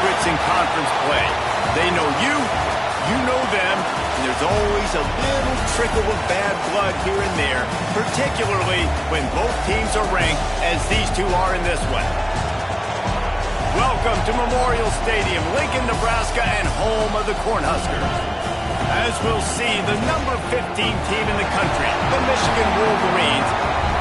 secrets in conference play. They know you, you know them, and there's always a little trickle of bad blood here and there, particularly when both teams are ranked as these two are in this one. Welcome to Memorial Stadium, Lincoln, Nebraska, and home of the Cornhuskers. As we'll see, the number 15 team in the country, the Michigan Wolverines,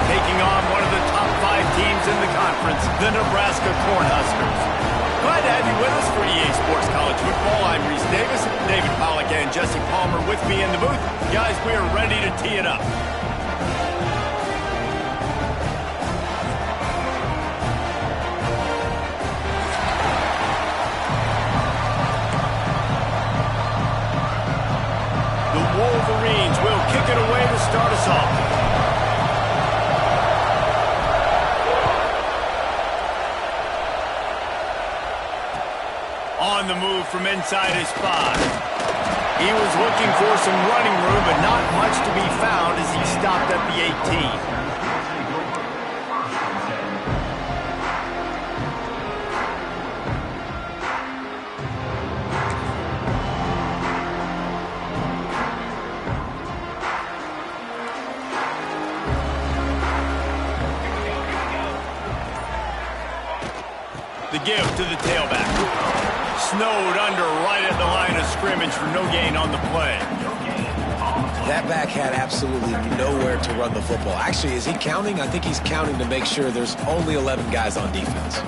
taking on one of the top 5 teams in the conference, the Nebraska Cornhuskers. Glad to have you with us for EA Sports College Football. I'm Reese Davis, David Pollack, and Jesse Palmer with me in the booth. Guys, we are ready to tee it up. Wolverines will kick it away to start us off. On the move from inside his 5. He was looking for some running room, but not much to be found as he stopped at the 18. The give to the tailback. Snowed under right at the line of scrimmage for no gain on the play. That back had absolutely nowhere to run the football. Actually, is he counting? I think he's counting to make sure there's only 11 guys on defense.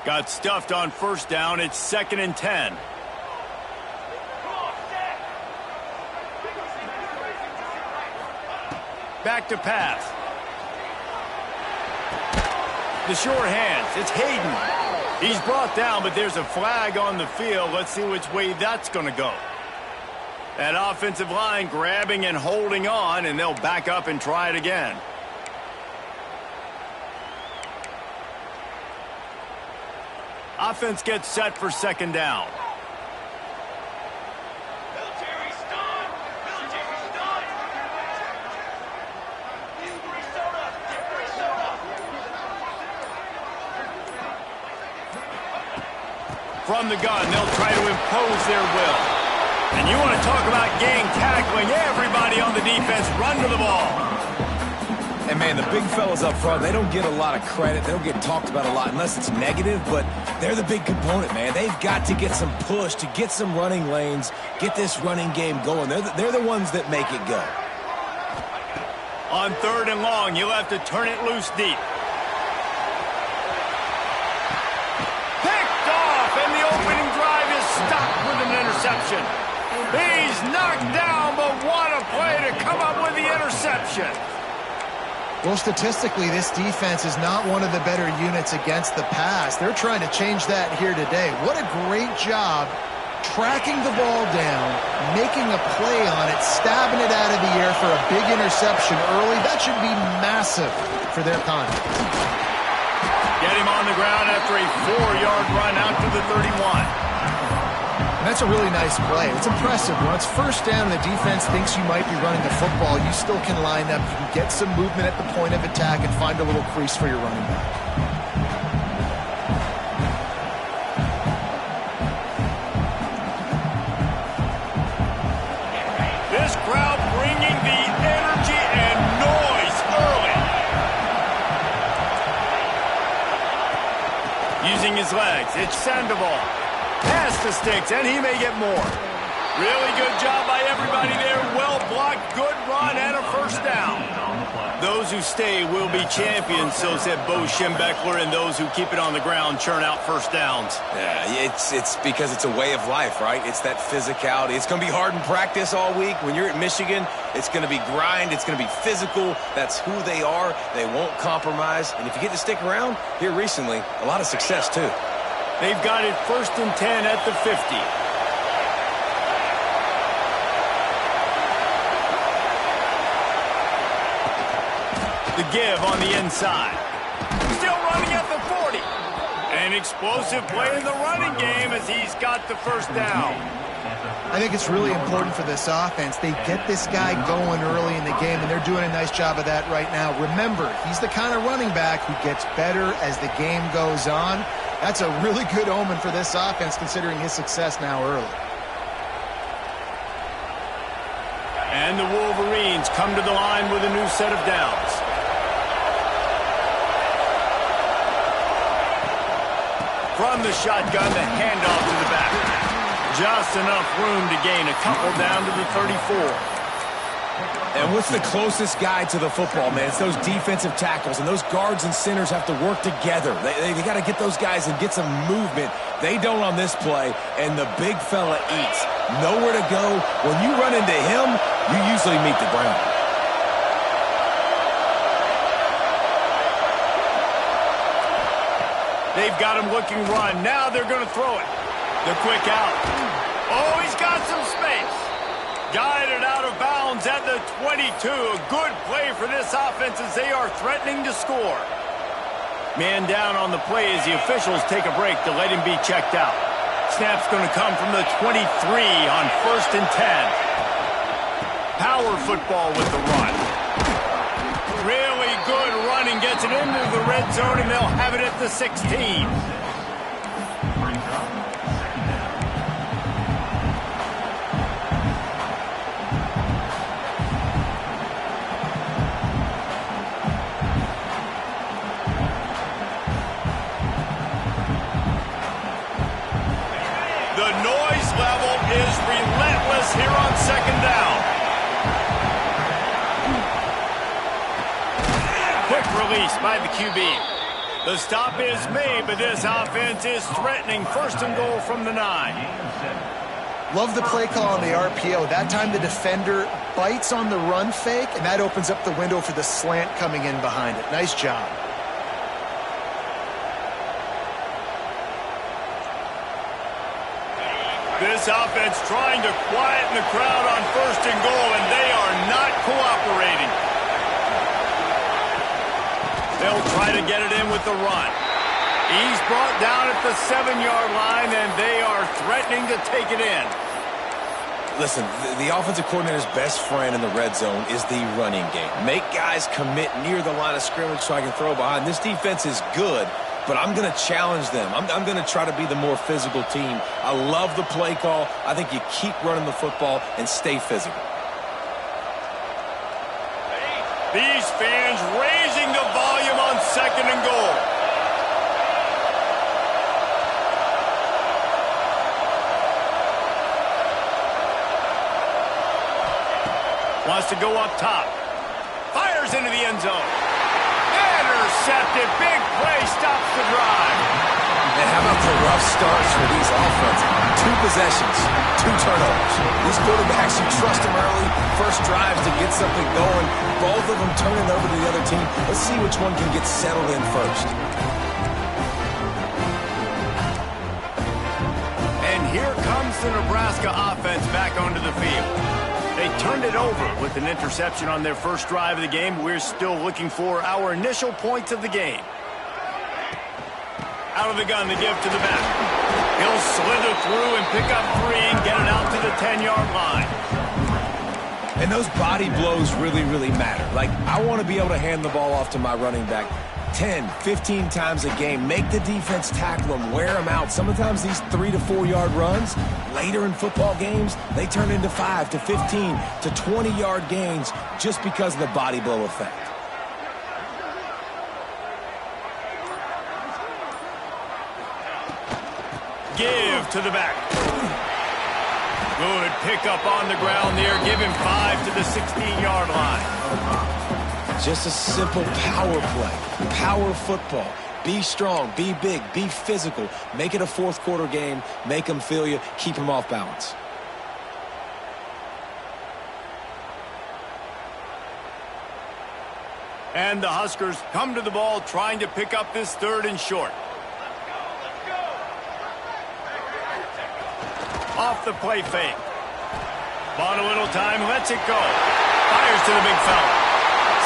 Got stuffed on first down. It's 2nd and 10. Back to pass. The short hands. It's Hayden. He's brought down, but there's a flag on the field. Let's see which way that's going to go. That offensive line grabbing and holding on, and they'll back up and try it again. Offense gets set for 2nd down. From the gun, they'll try to impose their will. And you want to talk about gang tackling. Everybody on the defense run to the ball. And, man, the big fellas up front, they don't get a lot of credit. They don't get talked about a lot unless it's negative, but they're the big component, man. They've got to get some push, to get some running lanes, get this running game going. They're the ones that make it go. On 3rd and long, you'll have to turn it loose deep. And the opening drive is stopped with an interception. He's knocked down, but what a play to come up with the interception. Well, statistically, this defense is not one of the better units against the pass. They're trying to change that here today. What a great job tracking the ball down, making a play on it, stabbing it out of the air for a big interception early. That should be massive for their confidence. Get him on the ground after a 4-yard run out to the 31. And that's a really nice play. It's impressive. When it's first down and the defense thinks you might be running the football, you still can line up. You can get some movement at the point of attack and find a little crease for your running back. This crowd bringing the energy and noise early. Using his legs, it's Sandoval. Pass the sticks, and he may get more. Really good job by everybody there. Well blocked, good run, and a first down. Those who stay will be champions, so said Bo Schembechler, and those who keep it on the ground churn out first downs. Yeah, it's because it's a way of life, right? It's that physicality. It's going to be hard in practice all week. When you're at Michigan, it's going to be grind. It's going to be physical. That's who they are. They won't compromise. And if you get to stick around, here recently, a lot of success, too. They've got it 1st and 10 at the 50. The give on the inside. Still running at the 40. An explosive play in the running game as he's got the first down. I think it's really important for this offense. They get this guy going early in the game, and they're doing a nice job of that right now. Remember, he's the kind of running back who gets better as the game goes on. That's a really good omen for this offense, considering his success now early. And the Wolverines come to the line with a new set of downs. From the shotgun, the handoff to the back. Just enough room to gain a couple down to the 34. And what's the closest guy to the football, man? It's those defensive tackles, and those guards and centers have to work together. They got to get those guys and get some movement. They don't on this play, and the big fella eats. Nowhere to go. When you run into him, you usually meet the ground. They've got him looking run. Now they're going to throw it. The quick out. Oh, he's got some space. Guided out of bounds at the 22. A good play for this offense as they are threatening to score. Man down on the play as the officials take a break to let him be checked out. Snap's going to come from the 23 on 1st and 10. Power football with the run. Really good running. Gets it into the red zone, and they'll have it at the 16. The noise level is relentless here on 2nd down. Quick release by the QB. The stop is made, but this offense is threatening 1st and goal from the 9. Love the play call on the RPO. That time the defender bites on the run fake, and that opens up the window for the slant coming in behind it. Nice job. This offense trying to quieten the crowd on 1st and goal, and they are not cooperating. They'll try to get it in with the run. He's brought down at the 7-yard line, and they are threatening to take it in. Listen, the offensive coordinator's best friend in the red zone is the running game. Make guys commit near the line of scrimmage so I can throw behind. This defense is good, but I'm going to challenge them. I'm going to try to be the more physical team. I love the play call. I think you keep running the football and stay physical. These fans raising the volume on 2nd and goal. Wants to go up top. Fires into the end zone. Intercepted. Big play stops the drive. And how about the rough starts for these offenses? 2 possessions, 2 turnovers. These quarterbacks, you trust them early. First drives to get something going. Both of them turning over to the other team. Let's see which one can get settled in first. And here comes the Nebraska offense back onto the field. They turned it over with an interception on their first drive of the game. We're still looking for our initial points of the game. Out of the gun, the give to the back. He'll slither through and pick up 3 and get it out to the 10-yard line. And those body blows really, really matter. Like, I want to be able to hand the ball off to my running back 10, 15 times a game. Make the defense tackle them, wear them out. Sometimes these 3 to 4 yard runs, later in football games, they turn into 5 to 15 to 20-yard gains just because of the body blow effect. Give to the back. Good pickup on the ground there. Give him 5 to the 16-yard line. Just a simple power play. Power football. Be strong, be big, be physical. Make it a 4th quarter game. Make them feel you. Keep them off balance. And the Huskers come to the ball trying to pick up this 3rd and short. Off the play fake. Bought a little time, lets it go. Fires to the big fella.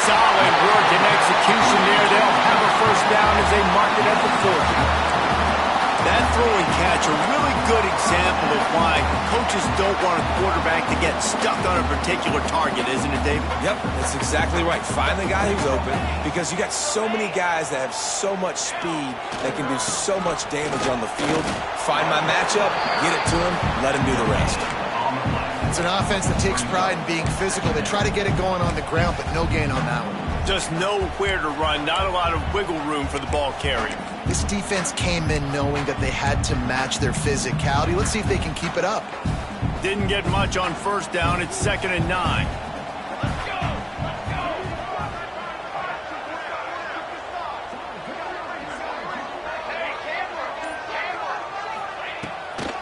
Solid work and execution there. They'll have a 1st down as they mark it at the 40. That throw and catch, a really good example of why coaches don't want a quarterback to get stuck on a particular target, isn't it, David? Yep, that's exactly right. Find the guy who's open, because you got so many guys that have so much speed that can do so much damage on the field. Find my matchup, get it to him, let him do the rest. It's an offense that takes pride in being physical. They try to get it going on the ground, but no gain on that one. Just know where to run, not a lot of wiggle room for the ball carrier. This defense came in knowing that they had to match their physicality. Let's see if they can keep it up. Didn't get much on first down. It's 2nd and 9.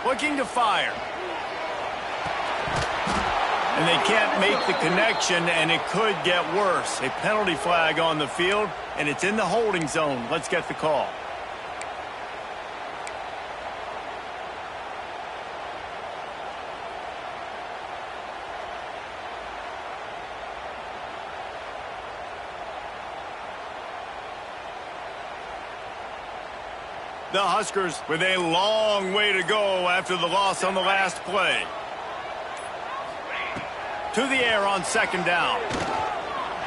Looking to fire. And they can't make the connection, and it could get worse. A penalty flag on the field, and it's in the holding zone. Let's get the call. The Huskers with a long way to go after the loss on the last play. To the air on 2nd down.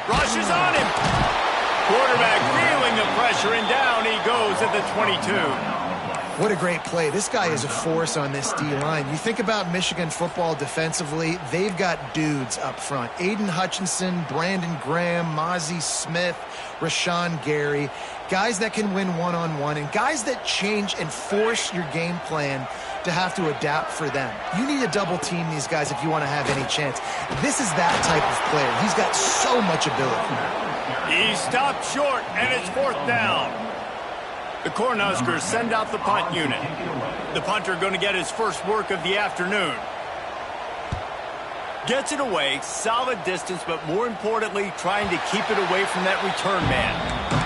Rushes on him. Quarterback feeling the pressure, and down he goes at the 22. What a great play. This guy is a force on this D-line. You think about Michigan football defensively, they've got dudes up front. Aiden Hutchinson, Brandon Graham, Mozzie Smith, Rashawn Gary. Guys that can win one-on-one, and guys that change and force your game plan to have to adapt for them. You need to double team these guys if you want to have any chance. This is that type of player. He's got so much ability. He stopped short, and it's 4th down. The Cornhuskers send out the punt unit. The punter going to get his first work of the afternoon. Gets it away, solid distance, but more importantly, trying to keep it away from that return man.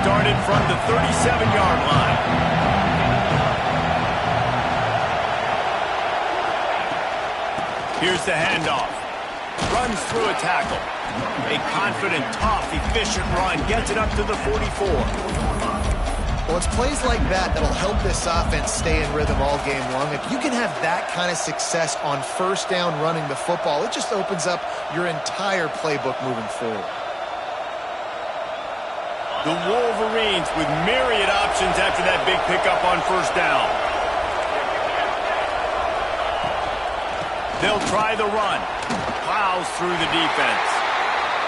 Started from the 37-yard line. Here's the handoff. Runs through a tackle. A confident, tough, efficient run. Gets it up to the 44. Well, it's plays like that that'll help this offense stay in rhythm all game long. If you can have that kind of success on first down running the football, it just opens up your entire playbook moving forward. The Wolverines with myriad options after that big pickup on first down. They'll try the run. Plows through the defense.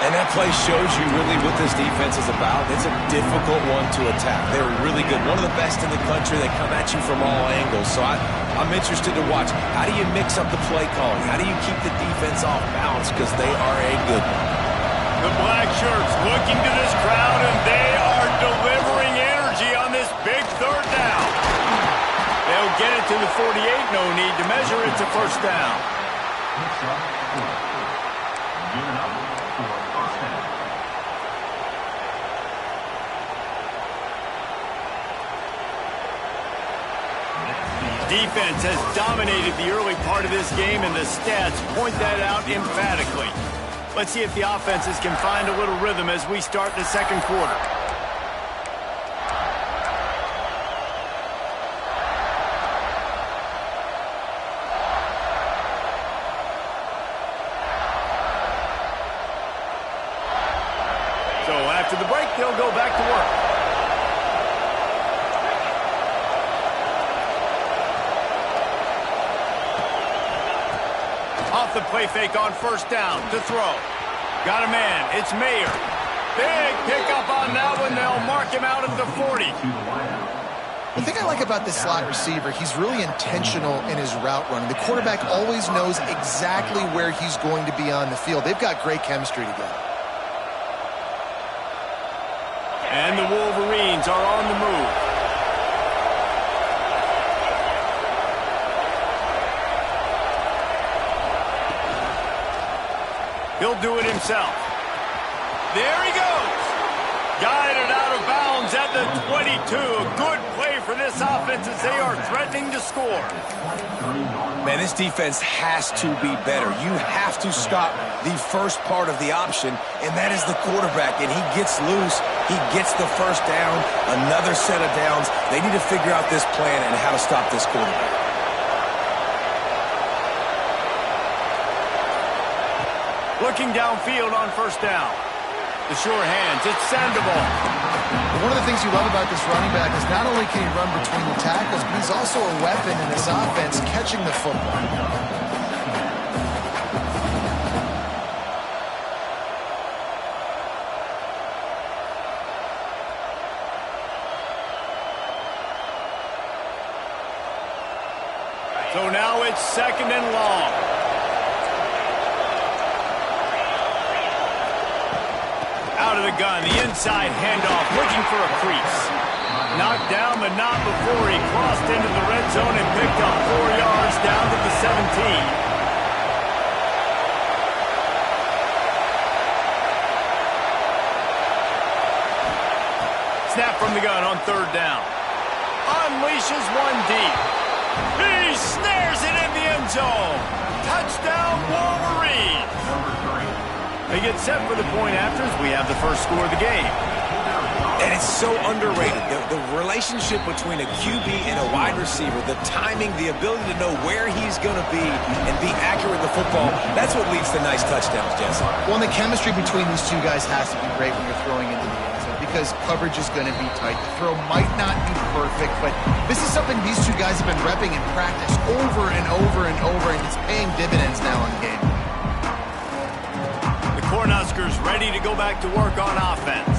And that play shows you really what this defense is about. It's a difficult one to attack. They're really good. One of the best in the country. They come at you from all angles. So I'm interested to watch. How do you mix up the play calling? How do you keep the defense off balance? Because they are a good one. The black shirts looking to this crowd, and they are delivering energy on this big 3rd down. They'll get it to the 48. No need to measure it to first down. Defense has dominated the early part of this game, and the stats point that out emphatically. Let's see if the offenses can find a little rhythm as we start the 2nd quarter. So after the break, they'll go back to work. Off the play fake on first down to throw. Got a man. It's Mayer. Big pickup on that one. They'll mark him out at the 40. The thing I like about this slot receiver, he's really intentional in his route running. The quarterback always knows exactly where he's going to be on the field. They've got great chemistry together. And the Wolverines are on the move. He'll do it himself. There he goes. Guided out of bounds at the 22. A good play for this offense. offense as they are threatening to score. Man, this defense has to be better. You have to stop the first part of the option, and that is the quarterback. And he gets loose. He gets the first down, another set of downs. They need to figure out this plan and how to stop this quarterback. Looking downfield on first down. The sure hands. It's Sandoval. One of the things you love about this running back is not only can he run between the tackles, but he's also a weapon in this offense catching the football. So now it's 2nd and long. Out of the gun, the inside handoff, looking for a crease. Knocked down, but not before he crossed into the red zone and picked up 4 yards down to the 17. Snap from the gun on 3rd down. Unleashes one deep. He snares it in the end zone. Touchdown, Wolverine. They get set for the point afters. We have the first score of the game. And it's so underrated. The relationship between a QB and a wide receiver, the timing, the ability to know where he's going to be and be accurate with the football, that's what leads to nice touchdowns, Jesse. Well, and the chemistry between these two guys has to be great when you're throwing into the end zone because coverage is going to be tight. The throw might not be perfect, but this is something these two guys have been repping in practice over and over and over, and it's paying dividends now in the game. Cornhuskers ready to go back to work on offense.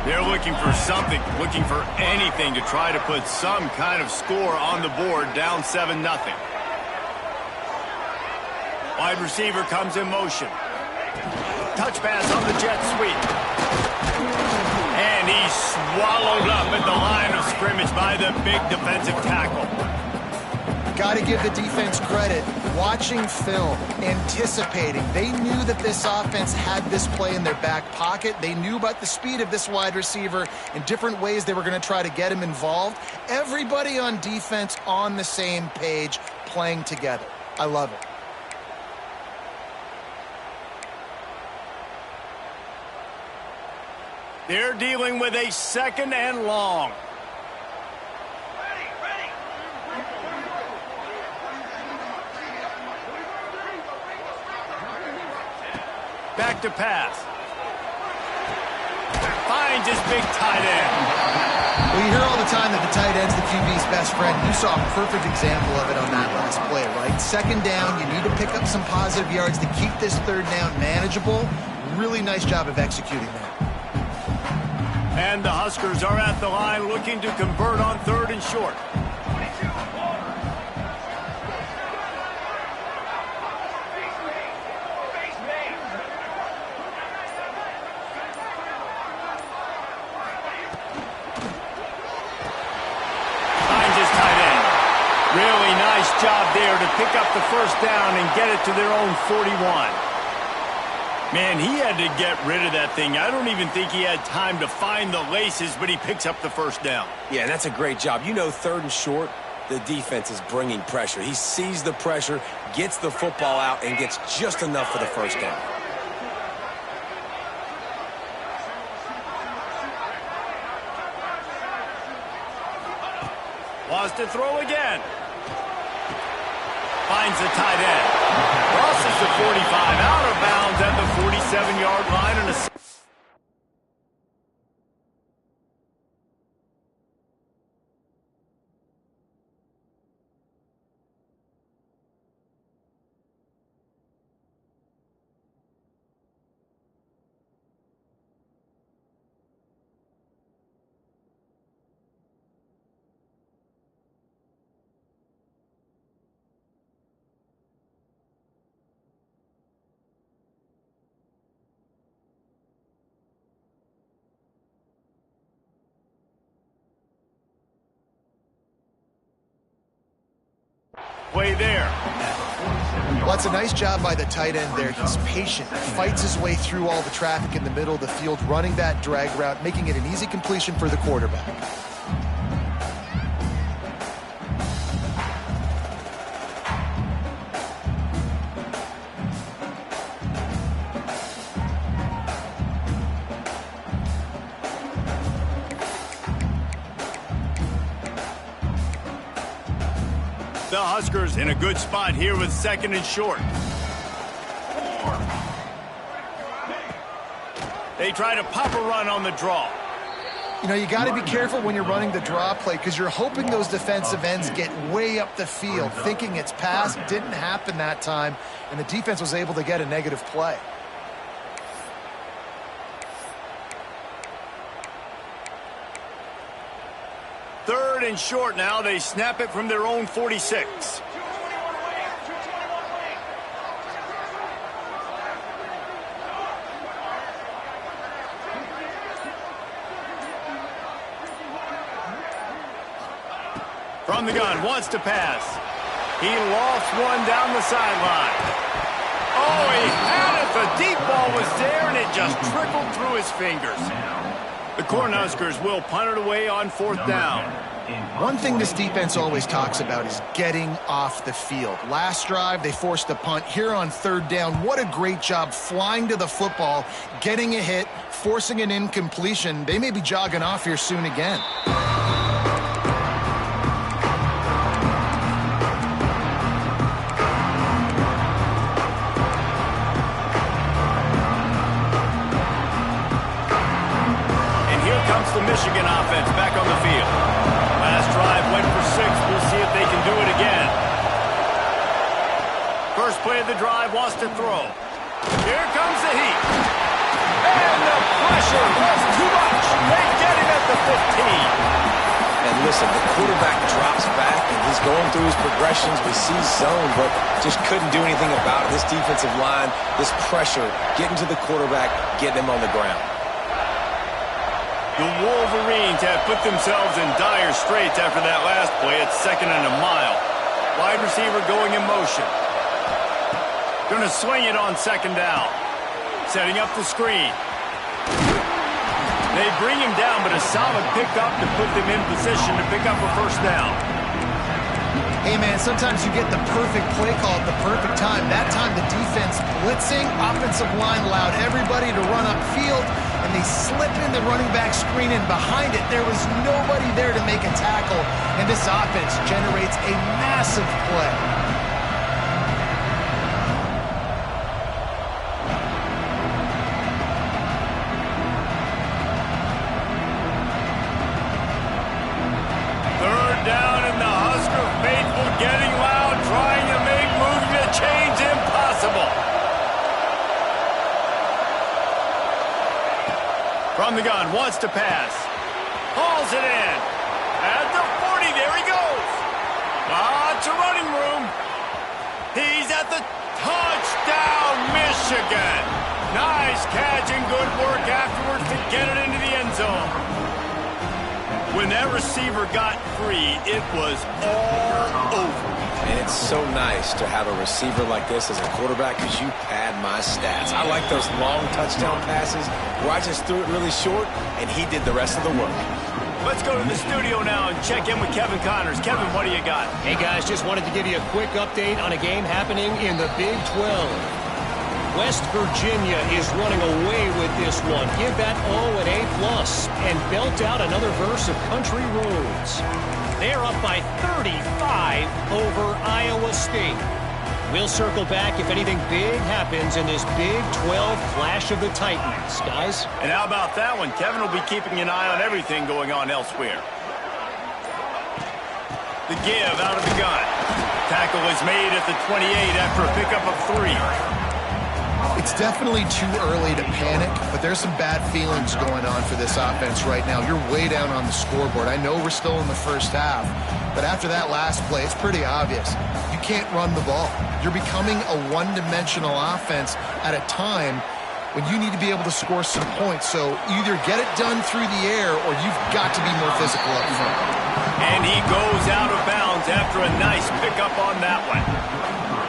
They're looking for something, looking for anything to try to put some kind of score on the board, down 7-0. Wide receiver comes in motion. Touch pass on the jet sweep. And he's swallowed up at the line of scrimmage by the big defensive tackle. Got to give the defense credit. Watching film, anticipating. They knew that this offense had this play in their back pocket. They knew about the speed of this wide receiver and different ways they were going to try to get him involved. Everybody on defense on the same page, playing together. I love it. They're dealing with a 2nd and long. Back to pass. Finds his big tight end. Well, you hear all the time that the tight end's the QB's best friend. You saw a perfect example of it on that last play, right? 2nd down, you need to pick up some positive yards to keep this 3rd down manageable. Really nice job of executing that. And the Huskers are at the line looking to convert on 3rd and short. Really nice job there to pick up the first down and get it to their own 41. Man, he had to get rid of that thing. I don't even think he had time to find the laces, but he picks up the first down. Yeah, that's a great job. You know, 3rd and short, the defense is bringing pressure. He sees the pressure, gets the football out, and gets just enough for the first down. Wants to throw again. Finds the tight end. Crosses the 45, out of bounds at the 47-yard line. And a play there. Well, it's a nice job by the tight end there. He's patient, fights his way through all the traffic in the middle of the field, running that drag route, making it an easy completion for the quarterback. The Huskers in a good spot here with 2nd and short. They try to pop a run on the draw. You know, you got to be careful when you're running the draw play because you're hoping those defensive ends get way up the field, thinking it's pass. Didn't happen that time, and the defense was able to get a negative play. Third and short now. They snap it from their own 46. From the gun, wants to pass. He lost one down the sideline. Oh, he had it. The deep ball was there, and it just trickled through his fingers. The Cornhuskers will punt it away on 4th down. One thing this defense always talks about is getting off the field. Last drive, they forced a punt. Here on 3rd down, what a great job flying to the football, getting a hit, forcing an incompletion. They may be jogging off here soon again. The Michigan offense back on the field. Last drive went for 6. We'll see if they can do it again. First play of the drive, wants to throw. Here comes the heat. And the pressure was too much. They get him at the 15. And listen, the quarterback drops back, and he's going through his progressions. We see zone, but just couldn't do anything about it. This defensive line, this pressure, getting to the quarterback, getting him on the ground. The Wolverines have put themselves in dire straits after that last play. It's 2nd and a mile. Wide receiver going in motion. Going to swing it on 2nd down. Setting up the screen. They bring him down, but a solid pickup to put them in position to pick up a 1st down. Hey, man, sometimes you get the perfect play call at the perfect time. That time the defense blitzing, offensive line allowed everybody to run upfield, and they slip in the running back screen, and behind it there was nobody there to make a tackle, and this offense generates a massive play. Third down, and the Husker faithful getting loud, trying to make moves to change impossible. From the gun, wants to pass. Hauls it in. At the 40, there he goes. Lots of running room. He's at the touchdown, Michigan. Nice catch and good work afterwards to get it into the end zone. When that receiver got free, it was all over. And it's so nice to have a receiver like this as a quarterback because you pad my stats. I like those long touchdown passes where I just threw it really short and he did the rest of the work. Let's go to the studio now and check in with Kevin Connors. Kevin, what do you got? Hey, guys, just wanted to give you a quick update on a game happening in the Big 12. West Virginia is running away with this one. Give that O an A+ and belt out another verse of Country Roads. They're up by 35 over Iowa State. We'll circle back if anything big happens in this Big 12 Clash of the Titans, guys. And how about that one? Kevin will be keeping an eye on everything going on elsewhere. The give out of the gun. Tackle is made at the 28 after a pickup of 3. It's definitely too early to panic, but there's some bad feelings going on for this offense right now. You're way down on the scoreboard. I know we're still in the first half, but after that last play, it's pretty obvious. You can't run the ball. You're becoming a one-dimensional offense at a time when you need to be able to score some points. So either get it done through the air or you've got to be more physical up front. And he goes out of bounds after a nice pickup on that one.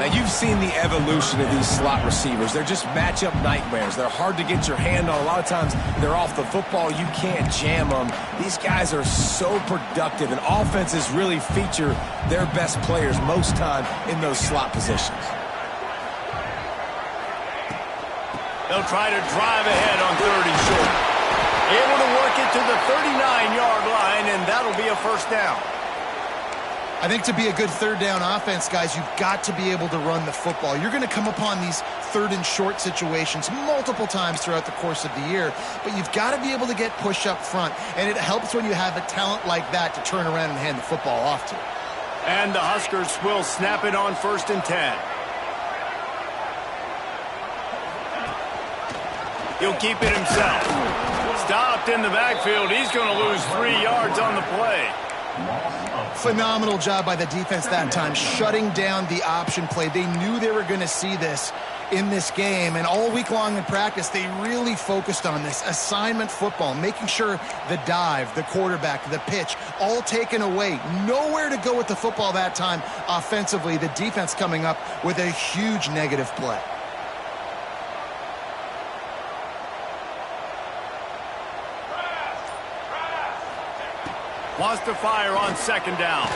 Now, you've seen the evolution of these slot receivers. They're just matchup nightmares. They're hard to get your hand on. A lot of times, they're off the football. You can't jam them. These guys are so productive, and offenses really feature their best players most time in those slot positions. They'll try to drive ahead on 3rd and short. Able to work it to the 39-yard line, and that'll be a 1st down. I think to be a good third down offense, guys, you've got to be able to run the football. You're going to come upon these third and short situations multiple times throughout the course of the year, but you've got to be able to get push up front, and it helps when you have a talent like that to turn around and hand the football off to. And the Huskers will snap it on 1st and 10. He'll keep it himself. Stopped in the backfield. He's going to lose 3 yards on the play. Phenomenal job by the defense that time, shutting down the option play. They knew they were going to see this in this game, and all week long in practice, they really focused on this assignment football, making sure the dive, the quarterback, the pitch, all taken away. Nowhere to go with the football that time offensively. The defense coming up with a huge negative play. Wants to fire on 2nd down.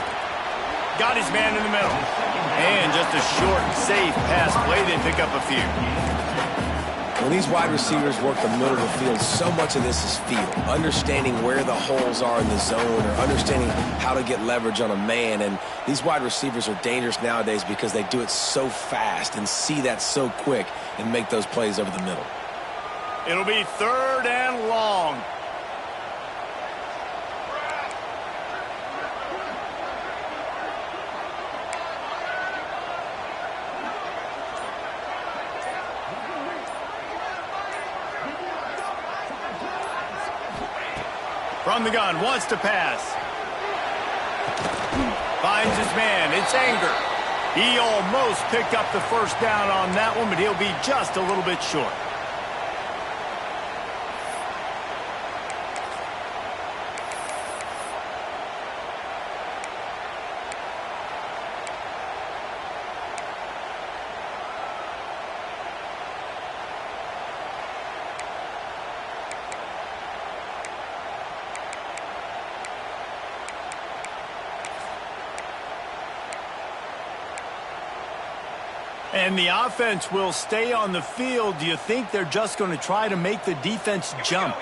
Got his man in the middle. And just a short, safe pass play. They pick up a few. When these wide receivers work the middle of the field, so much of this is feel. Understanding where the holes are in the zone or understanding how to get leverage on a man. And these wide receivers are dangerous nowadays because they do it so fast and see that so quick and make those plays over the middle. It'll be 3rd and long. From the gun, wants to pass. Finds his man, it's Anger. He almost picked up the 1st down on that one, but he'll be just a little bit short. And the offense will stay on the field. Do you think they're just going to try to make the defense jump?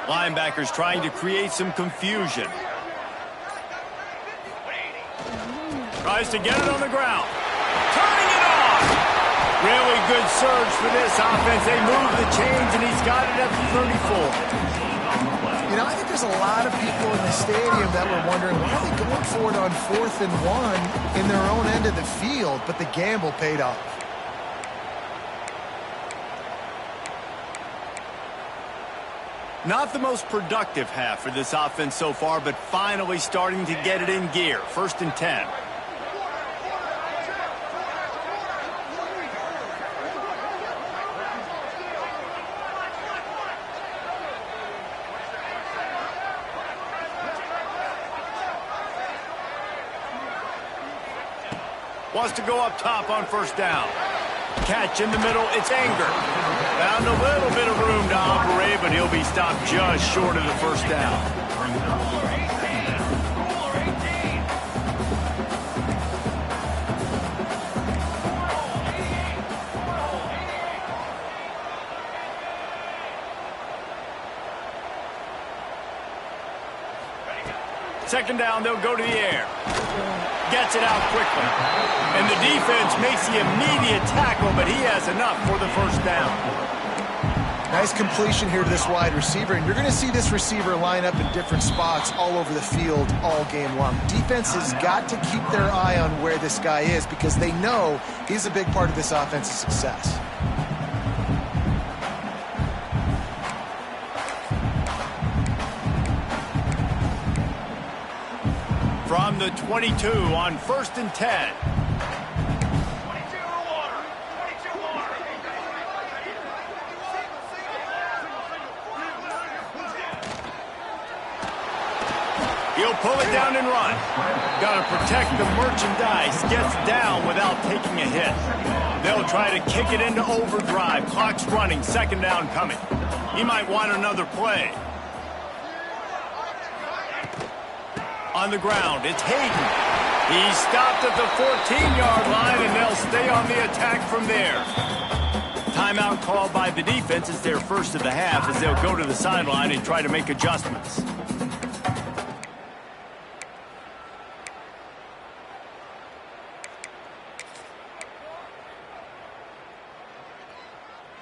Linebackers trying to create some confusion. Tries to get it on the ground. Turning it off. Really good surge for this offense. They move the chains, and he's got it at the 34. You know, I think there's a lot of people in the stadium that were wondering, why are they going for it on 4th and 1 in their own end of the field? But the gamble paid off. Not the most productive half for this offense so far, but finally starting to get it in gear. 1st and 10. Wants to go up top on 1st down. Catch in the middle, it's Anger. Found a little bit of room to operate, but he'll be stopped just short of the 1st down. Second down, they'll go to the air. Gets it out quickly. And the defense makes the immediate tackle, but he has enough for the 1st down. Nice completion here to this wide receiver, and you're going to see this receiver line up in different spots all over the field all game long. Defense has got to keep their eye on where this guy is because they know he's a big part of this offense's success. From the 22 on 1st and 10. He'll pull it down and run. Got to protect the merchandise. Gets down without taking a hit. They'll try to kick it into overdrive. Clock's running. 2nd down coming. He might want another play. On the ground, it's Hayden. He's stopped at the 14-yard line, and they'll stay on the attack from there. Timeout called by the defense. It's their first of the half as they'll go to the sideline and try to make adjustments.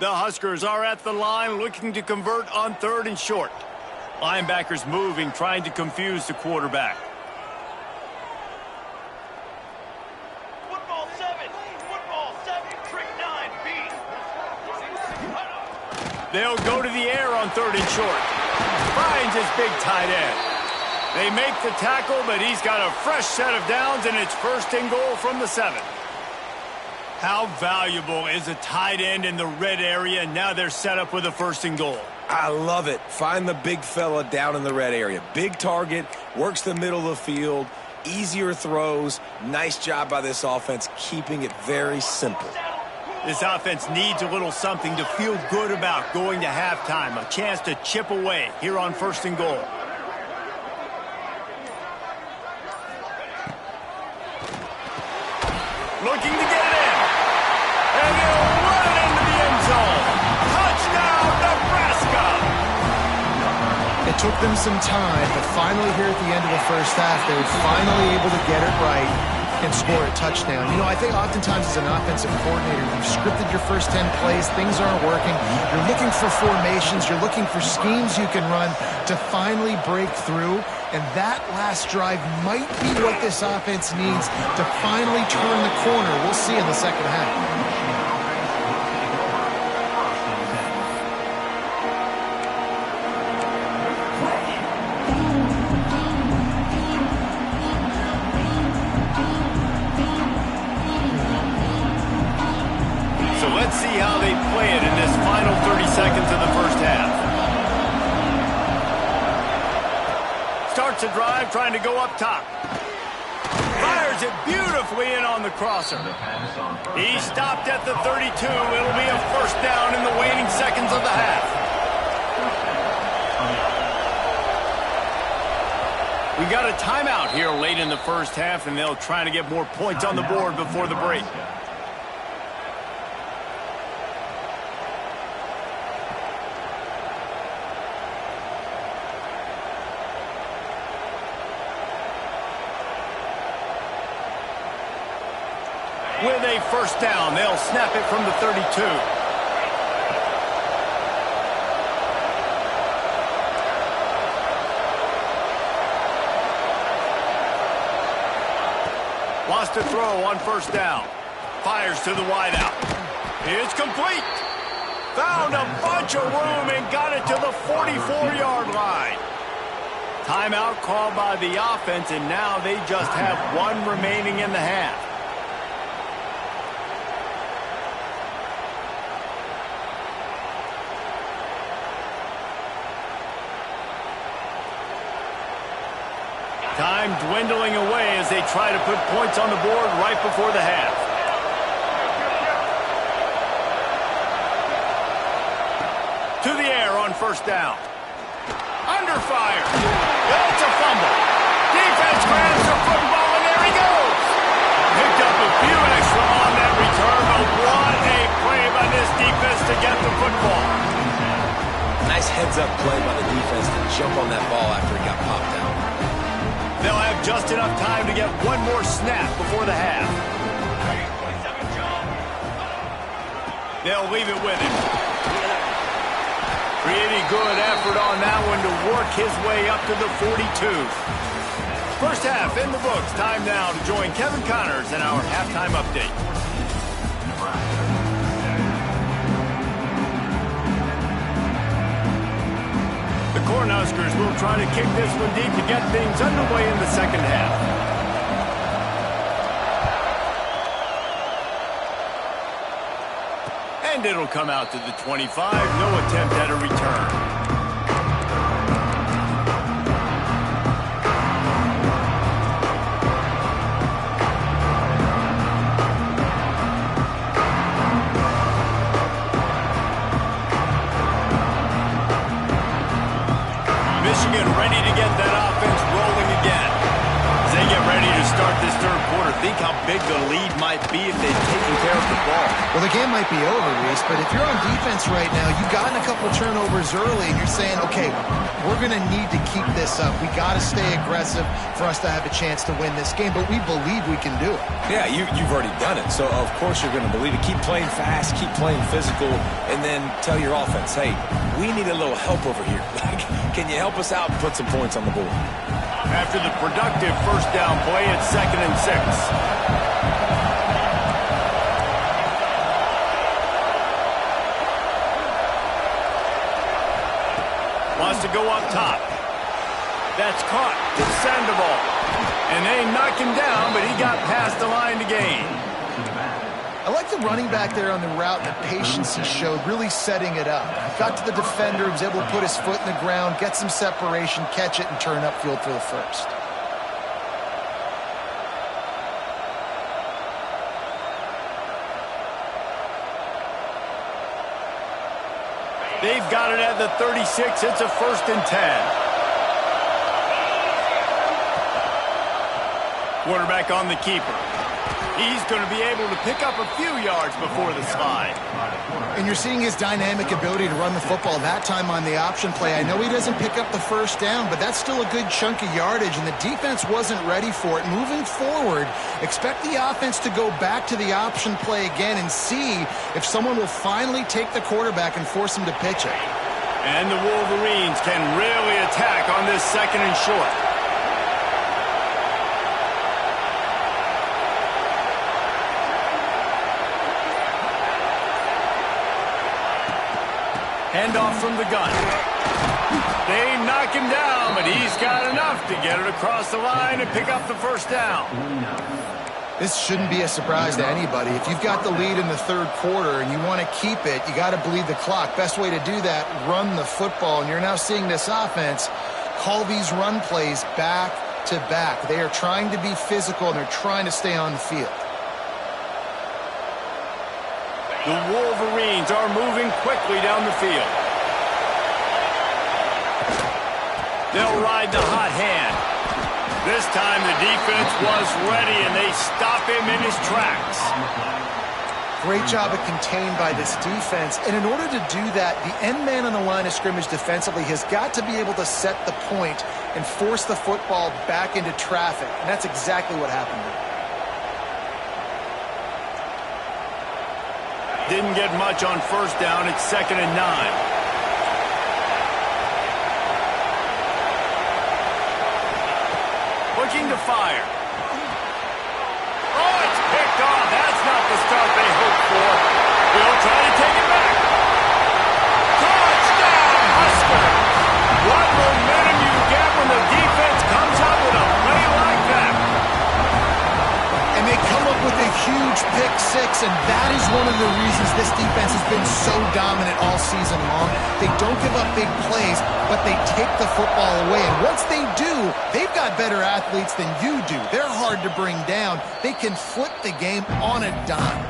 The Huskers are at the line looking to convert on 3rd and short. Linebackers moving, trying to confuse the quarterback. Football 7, trick 9B. They'll go to the air on 3rd and short. Finds his big tight end. They make the tackle, but he's got a fresh set of downs, and it's 1st and goal from the 7. How valuable is a tight end in the red area? Now they're set up with a 1st and goal. I love it. Find the big fella down in the red area. Big target, works the middle of the field, easier throws. Nice job by this offense, keeping it very simple. This offense needs a little something to feel good about going to halftime. A chance to chip away here on 1st and goal. Looking to get it in. And he'll run it into the end zone. Touchdown, Nebraska! It took them some time, but finally here at the end of the first half, they were finally able to get it right and score a touchdown. You know, I think oftentimes as an offensive coordinator, you've scripted your first 10 plays, things aren't working. You're looking for formations, you're looking for schemes you can run to finally break through. And that last drive might be what this offense needs to finally turn the corner. We'll see in the second half. So let's see how they play it in this final 30 seconds of the first half. Starts a drive trying to go up top. Fires it beautifully in on the crosser. He stopped at the 32. It'll be a 1st down in the waning seconds of the half. We got a timeout here late in the first half, and they'll try to get more points on the board before the break. With a 1st down, they'll snap it from the 32. Wants to throw on 1st down. Fires to the wideout. It's complete. Found a bunch of room and got it to the 44-yard line. Timeout called by the offense, and now they just have 1 remaining in the half. Time dwindling away as they try to put points on the board right before the half. To the air on 1st down. Under fire. It's a fumble. Defense grabs the football, and there he goes. Picked up a few extra on that return, but what a play by this defense to get the football. Nice heads-up play by the defense to jump on that ball after it got popped out. They'll have just enough time to get 1 more snap before the half. They'll leave it with him. Pretty good effort on that one to work his way up to the 42. First half in the books. Time now to join Kevin Connors in our halftime update. The Cornhuskers will try to kick this one deep to get things underway in the second half. And it'll come out to the 25. No attempt at a return. Michigan ready to get that offense rolling again as they get ready to start this 3rd quarter. Think how big the lead might be if they'd taken care of the ball. Well, the game might be over, Reese, but if you're on defense right now, you've gotten a couple turnovers early, and you're saying, okay, we're going to need to keep this up. We got to stay aggressive for us to have a chance to win this game, but we believe we can do it. Yeah, you've already done it, so of course you're going to believe it. Keep playing fast, keep playing physical, and then tell your offense, hey, we need a little help over here. Can you help us out and put some points on the board? After the productive first down play, it's 2nd and 6. Wants to go up top. That's caught. It's Sandoval. And they knock him down, but he got past the line to gain. I like the running back there on the route and the patience he showed, really setting it up. Got to the defender, was able to put his foot in the ground, get some separation, catch it, and turn upfield for the first. They've got it at the 36. It's a 1st and 10. Quarterback on the keeper. He's going to be able to pick up a few yards before the slide. And you're seeing his dynamic ability to run the football, that time on the option play. I know he doesn't pick up the first down, but that's still a good chunk of yardage, and the defense wasn't ready for it. Moving forward, expect the offense to go back to the option play again and see if someone will finally take the quarterback and force him to pitch it. And the Wolverines can really attack on this 2nd and short. Handoff from the gun. They knock him down, but he's got enough to get it across the line and pick up the first down. This shouldn't be a surprise to anybody. If you've got the lead in the 3rd quarter and you want to keep it, you got to bleed the clock. Best way to do that, run the football. And you're now seeing this offense call these run plays back to back. They are trying to be physical, and they're trying to stay on the field. The Wolverines are moving quickly down the field. They'll ride the hot hand. This time the defense was ready, and they stop him in his tracks. Great job of contained by this defense. And in order to do that, the end man on the line of scrimmage defensively has got to be able to set the point and force the football back into traffic. And that's exactly what happened there. Didn't get much on first down. It's 2nd and 9. Looking to fire. Oh, it's picked off. That's not the start they hoped for. They'll try to take it back. Touchdown, Husker! What momentum you get when the defense comes up with a play like that. And they come up with a huge pick six, and that is one of the reasons this defense has been so dominant all season long. They don't give up big plays, but they take the football away. And once they do, they've got better athletes than you do. They're hard to bring down. They can flip the game on a dime.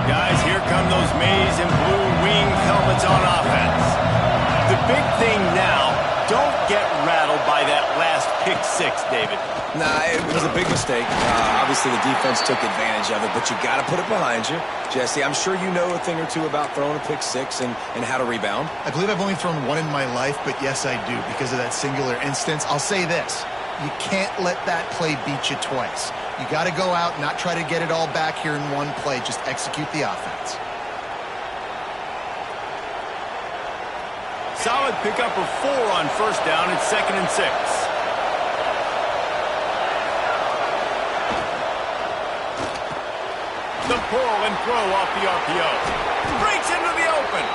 Guys, here come those maize and blue winged helmets on offense. The big thing now, don't get rattled by that last pick six, David. Nah, it was a big mistake. Obviously, the defense took advantage of it, but you got to put it behind you. Jesse, I'm sure you know a thing or two about throwing a pick six and how to rebound. I believe I've only thrown one in my life, but yes, I do because of that singular instance. I'll say this. You can't let that play beat you twice. You got to go out and not try to get it all back here in one play. Just execute the offense. Solid pickup of 4 on first down. It's 2nd and 6. The pull and throw off the RPO. Breaks into the open.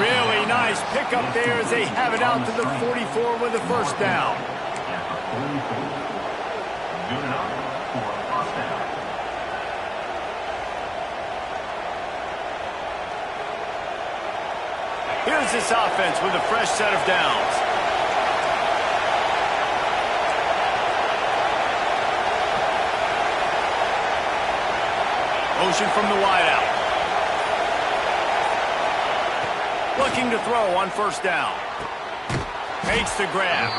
Really nice pickup there as they have it out to the 44 with the first down. Here's this offense with a fresh set of downs. Motion from the wideout. Looking to throw on first down. Makes the grab.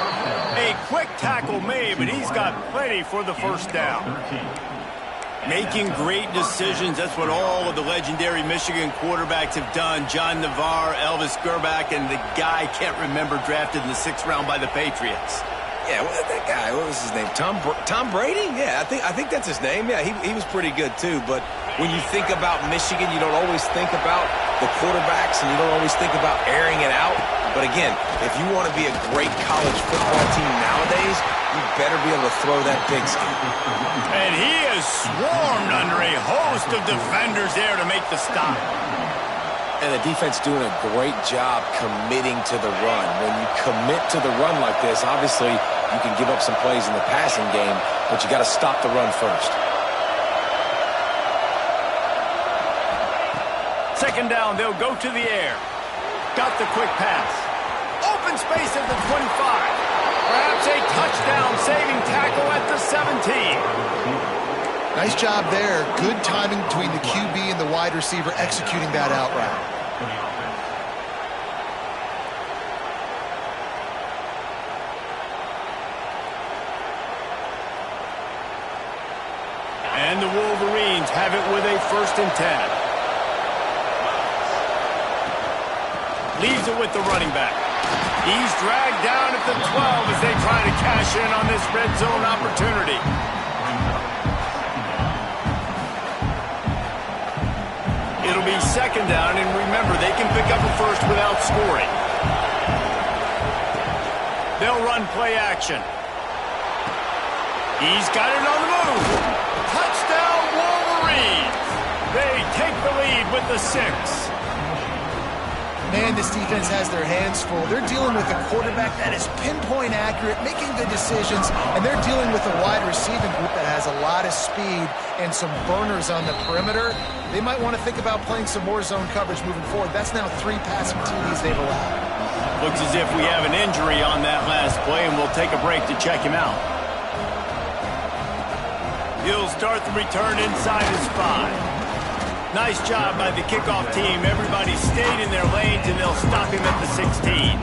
A quick tackle made, but he's got plenty for the first down. Making great decisions. That's what all of the legendary Michigan quarterbacks have done. John Navarre, Elvis Gerbach, and the guy, can't remember, drafted in the 6th round by the Patriots. Yeah, that guy, what was his name? Tom Brady? Yeah, I think that's his name. Yeah, he was pretty good too. But when you think about Michigan, you don't always think about the quarterbacks, and you don't always think about airing it out. But again, if you want to be a great college football team nowadays, you better be able to throw that pigskin. And he is swarmed under a host of defenders there to make the stop. And the defense doing a great job committing to the run. When you commit to the run like this, obviously you can give up some plays in the passing game, but you got to stop the run first. Second down, they'll go to the air. Got the quick pass. Open space at the 25. Perhaps a touchdown-saving tackle at the 17. Nice job there. Good timing between the QB and the wide receiver executing that out route. And the Wolverines have it with a 1st and 10. Leaves it with the running back. He's dragged down at the 12 as they try to cash in on this red zone opportunity. It'll be 2nd down, and remember, they can pick up a first without scoring. They'll run play action. He's got it on the move. Touchdown, Wolverines. They take the lead with the 6. Man, this defense has their hands full. They're dealing with a quarterback that is pinpoint accurate, making good decisions, and they're dealing with a wide receiving group that has a lot of speed and some burners on the perimeter. They might want to think about playing some more zone coverage moving forward. That's now 3 passing TDs they've allowed. Looks as if we have an injury on that last play, and we'll take a break to check him out. He'll start the return inside his 5. Nice job by the kickoff team. Everybody stayed in their lanes, and they'll stop him at the 16.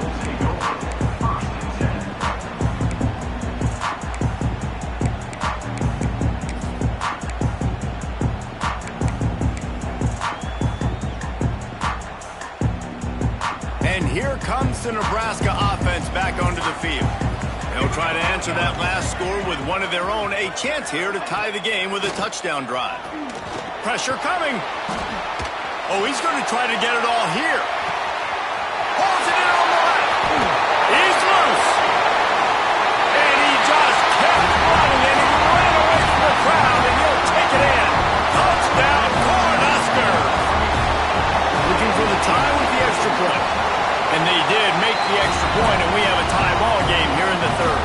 And here comes the Nebraska offense back onto the field. They'll try to answer that last score with one of their own. A chance here to tie the game with a touchdown drive. Pressure coming. Oh, he's going to try to get it all here. Pulls it in on the left. He's loose. And he just kept running, and he ran away from the crowd, and he'll take it in. Touchdown, Cornhuskers. Looking for the tie with the extra point. And they did make the extra point, and we have a tie ball game here in the 3rd.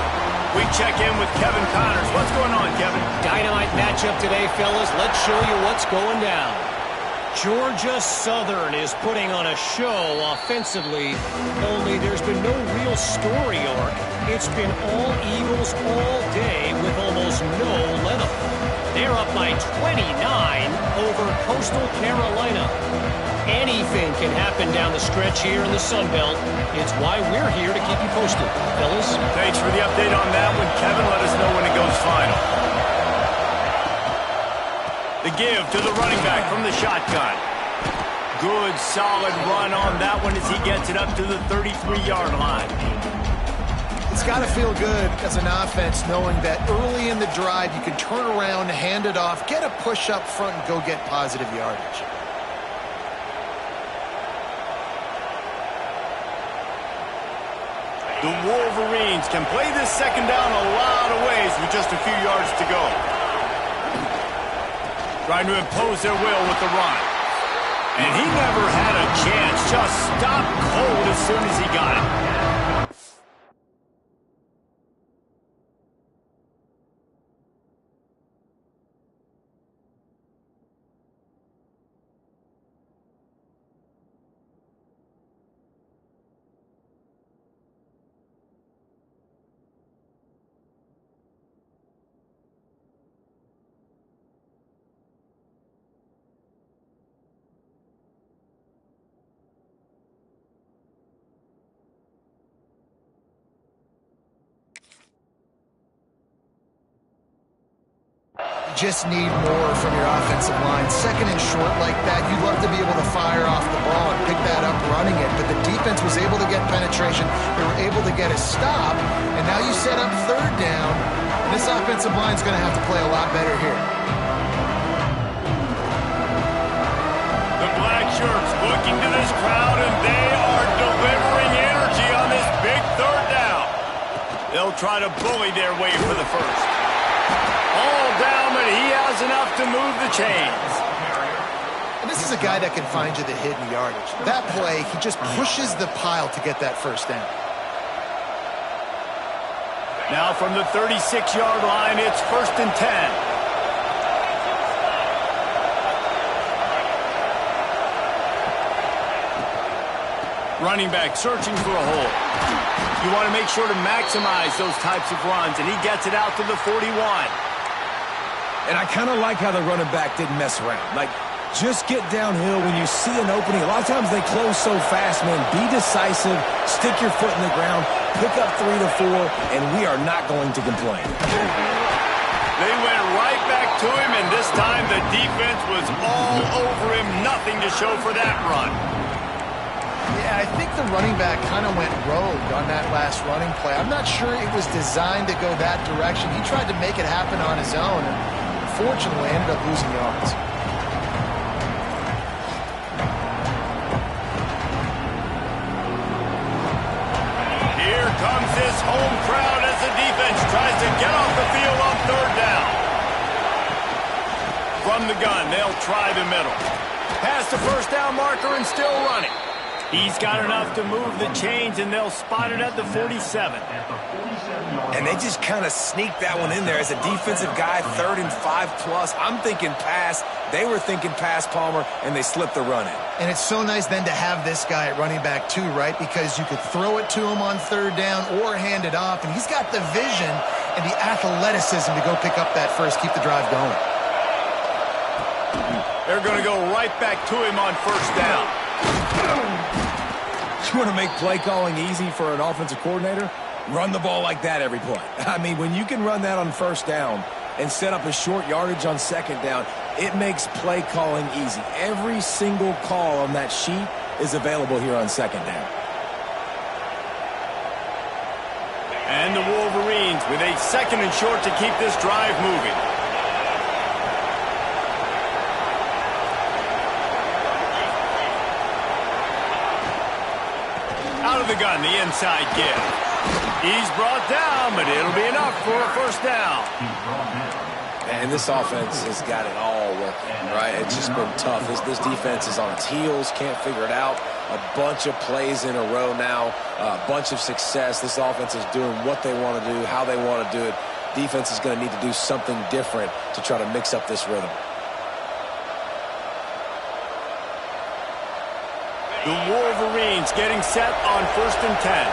We check in with Kevin Connors. What's going on, Kevin? Dynamite matchup today, fellas. Let's show you what's going down. Georgia Southern is putting on a show offensively, only there's been no real story arc. It's been all Eagles all day with almost no let-up. They're up by 29 over Coastal Carolina. Anything can happen down the stretch here in the Sun Belt. It's why we're here to keep you posted, fellas. Thanks for the update on that one, Kevin. Let us know when it goes final. The give to the running back from the shotgun. Good, solid run on that one as he gets it up to the 33-yard line. It's got to feel good as an offense knowing that early in the drive you can turn around, hand it off, get a push up front, and go get positive yardage. The Wolverines can play this 2nd down a lot of ways with just a few yards to go. Trying to impose their will with the run. And he never had a chance. Just stopped cold as soon as he got it. just need more from your offensive line. Second and short like that, you'd love to be able to fire off the ball and pick that up running it, but the defense was able to get penetration. They were able to get a stop, and now you set up third down, and this offensive line is going to have to play a lot better here. The black shirts looking to this crowd, and they are delivering energy on this big third down. They'll try to bully their way for the first. All down, but he has enough to move the chains. And this is a guy that can find you the hidden yardage. That play, he just pushes the pile to get that first down. Now from the 36-yard line, it's 1st and 10. Running back searching for a hole. You want to make sure to maximize those types of runs, and he gets it out to the 41. And I kind of like how the running back didn't mess around. Like, just get downhill when you see an opening. A lot of times they close so fast, man. Be decisive, stick your foot in the ground, pick up 3 to 4, and we are not going to complain. They went right back to him, and this time the defense was all over him. Nothing to show for that run. Yeah, I think the running back kind of went rogue on that last running play. I'm not sure it was designed to go that direction. He tried to make it happen on his own, and unfortunately ended up losing yards. Here comes this home crowd as the defense tries to get off the field on third down. From the gun, they'll try the middle. Past the first down marker and still running. He's got enough to move the chains, and they'll spot it at the 47. And they just kind of sneaked that one in there as a defensive guy, 3rd and 5+. I'm thinking pass. They were thinking pass, Palmer, and they slipped the run in. And it's so nice then to have this guy at running back too, right? Because you could throw it to him on third down or hand it off, and he's got the vision and the athleticism to go pick up that first, keep the drive going. They're going to go right back to him on first down. You want to make play calling easy for an offensive coordinator? Run the ball like that every play. I mean, when you can run that on first down and set up a short yardage on second down, it makes play calling easy. Every single call on that sheet is available here on second down. And the Wolverines with a 2nd and short to keep this drive moving. Out of the gun, the inside give. He's brought down, but it'll be enough for a first down. And this offense has got it all working, right? It's just been tough. This defense is on its heels, can't figure it out. A bunch of plays in a row now, a bunch of success. This offense is doing what they want to do, how they want to do it. Defense is going to need to do something different to try to mix up this rhythm. The Wolverines getting set on 1st and 10.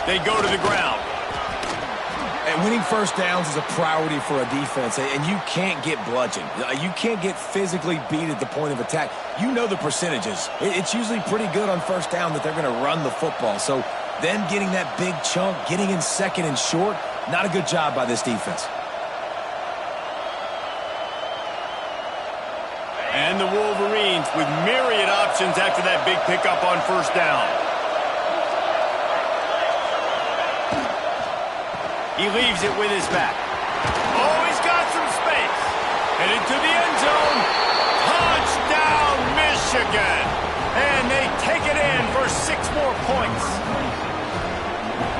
They go to the ground. And winning first downs is a priority for a defense, and you can't get bludgeoned. You can't get physically beat at the point of attack. You know the percentages. It's usually pretty good on first down that they're going to run the football. So then getting that big chunk, getting in 2nd and short, not a good job by this defense. And the Wolverines with myriad options after that big pickup on first down. He leaves it with his back. Oh, he's got some space. Headed to the end zone. Touchdown, Michigan. And they take it in for 6 more points.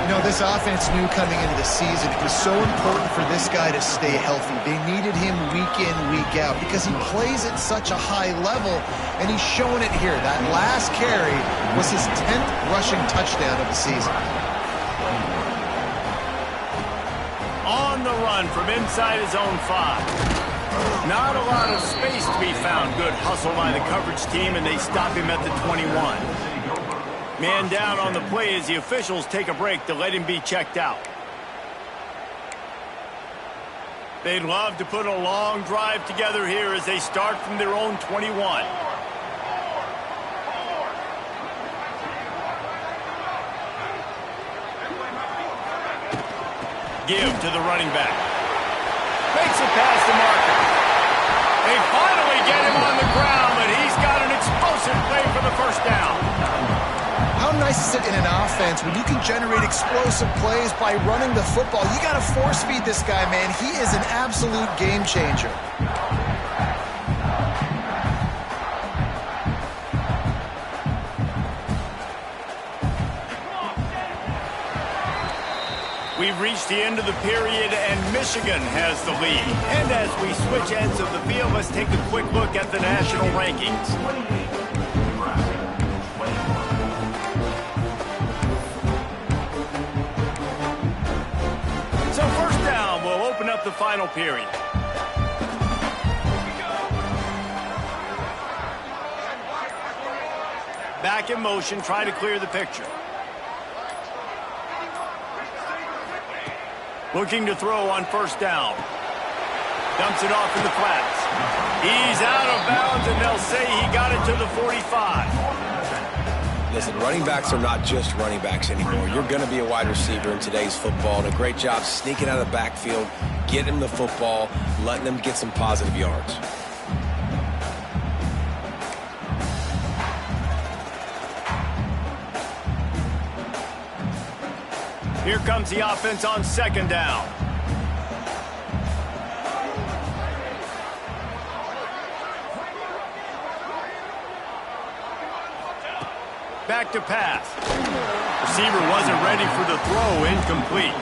You know, this offense knew coming into the season it was so important for this guy to stay healthy. They needed him week in, week out because he plays at such a high level, and he's showing it here. That last carry was his 10th rushing touchdown of the season. On the run from inside his own 5. Not a lot of space to be found. Good hustle by the coverage team, and they stop him at the 21. Man down on the play as the officials take a break to let him be checked out. They'd love to put a long drive together here as they start from their own 21. Give to the running back. Makes it past the marker. They finally get him on the ground, but he's got an explosive play for the first down. How nice is it in an offense when you can generate explosive plays by running the football? You got to force feed this guy, man. He is an absolute game changer. We've reached the end of the period, and Michigan has the lead. And as we switch ends of the field, let's take a quick look at the national rankings. So first down, we'll open up the final period. Back in motion, try to clear the picture. Looking to throw on first down. Dumps it off in the flats. He's out of bounds, and they'll say he got it to the 45. Listen, running backs are not just running backs anymore. You're going to be a wide receiver in today's football, and a great job sneaking out of the backfield, getting the football, letting them get some positive yards. Here comes the offense on second down. Back to pass. Receiver wasn't ready for the throw, incomplete.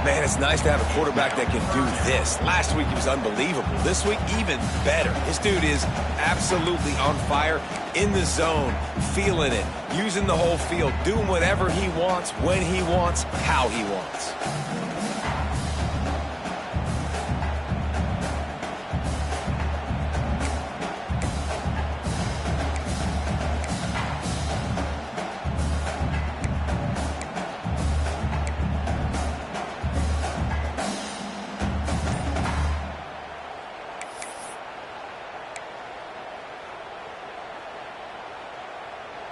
Man, it's nice to have a quarterback that can do this. Last week he was unbelievable. This week, even better. This dude is absolutely on fire, in the zone, feeling it, using the whole field, doing whatever he wants, when he wants, how he wants.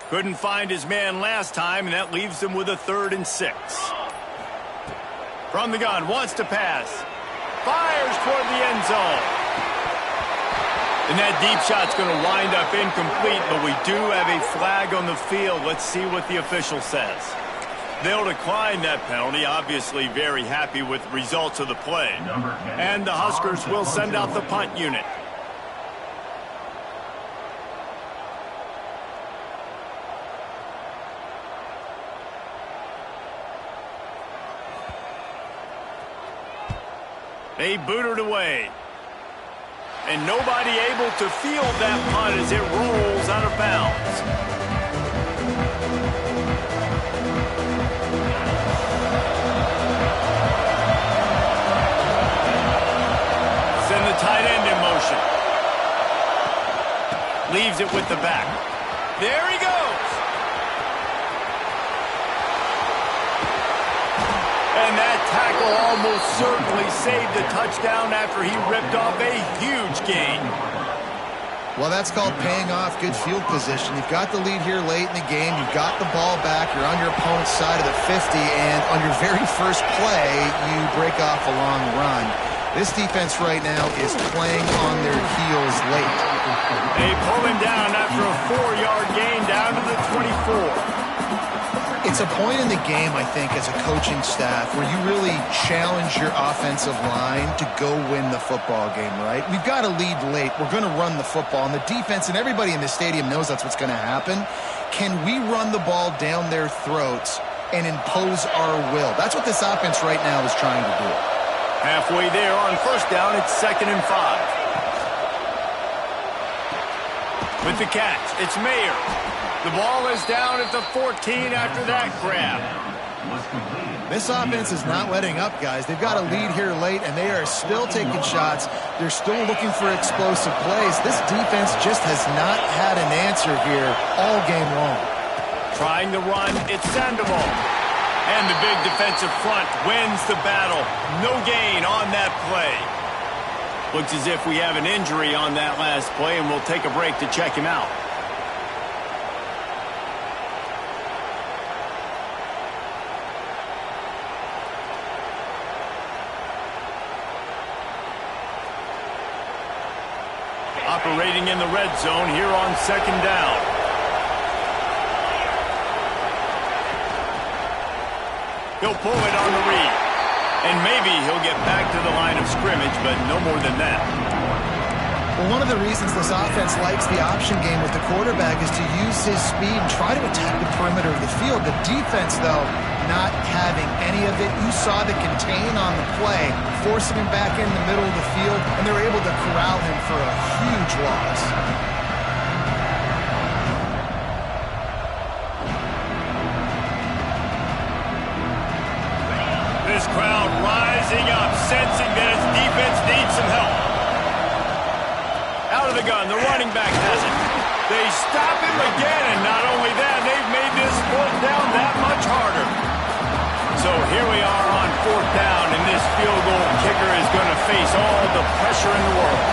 Couldn't find his man last time, and that leaves him with a 3rd and 6. From the gun, wants to pass. Fires toward the end zone. And that deep shot's going to wind up incomplete, but we do have a flag on the field. Let's see what the official says. They'll decline that penalty, obviously very happy with the results of the play. And the Huskers will send out the punt unit. They boot it away. And nobody able to field that punt as it rolls out of bounds. Send the tight end in motion. Leaves it with the back. There he goes. And that tackle almost certainly saved a touchdown after he ripped off a huge gain. Well, that's called paying off good field position. You've got the lead here late in the game. You've got the ball back. You're on your opponent's side of the 50, and on your very first play, you break off a long run. This defense right now is playing on their heels late. They pull him down after a 4-yard gain down to the 24. It's a point in the game, I think, as a coaching staff where you really challenge your offensive line to go win the football game, right? We've got to lead late. We're going to run the football. And the defense and everybody in the stadium knows that's what's going to happen. Can we run the ball down their throats and impose our will? That's what this offense right now is trying to do. Halfway there on first down, it's 2nd and 5. With the catch, it's Mayer. The ball is down at the 14 after that grab. This offense is not letting up, guys. They've got a lead here late, and they are still taking shots. They're still looking for explosive plays. This defense just has not had an answer here all game long. Trying to run, it's Sandoval. And the big defensive front wins the battle. No gain on that play. Looks as if we have an injury on that last play, and we'll take a break to check him out. operating in the red zone here on second down. He'll pull it on the read. And maybe he'll get back to the line of scrimmage, but no more than that. Well, one of the reasons this offense likes the option game with the quarterback is to use his speed and try to attack the perimeter of the field. The defense, though, not having any of it. You saw the contain on the play, forcing him back in the middle of the field, and they're able to corral him for a huge loss. This crowd rising up, sensing that its defense needs some help. Out of the gun, the running back has it. They stop him again, and not only that, they've made this fourth down that much harder. So here we are on fourth down, and this field goal kicker is going to face all the pressure in the world.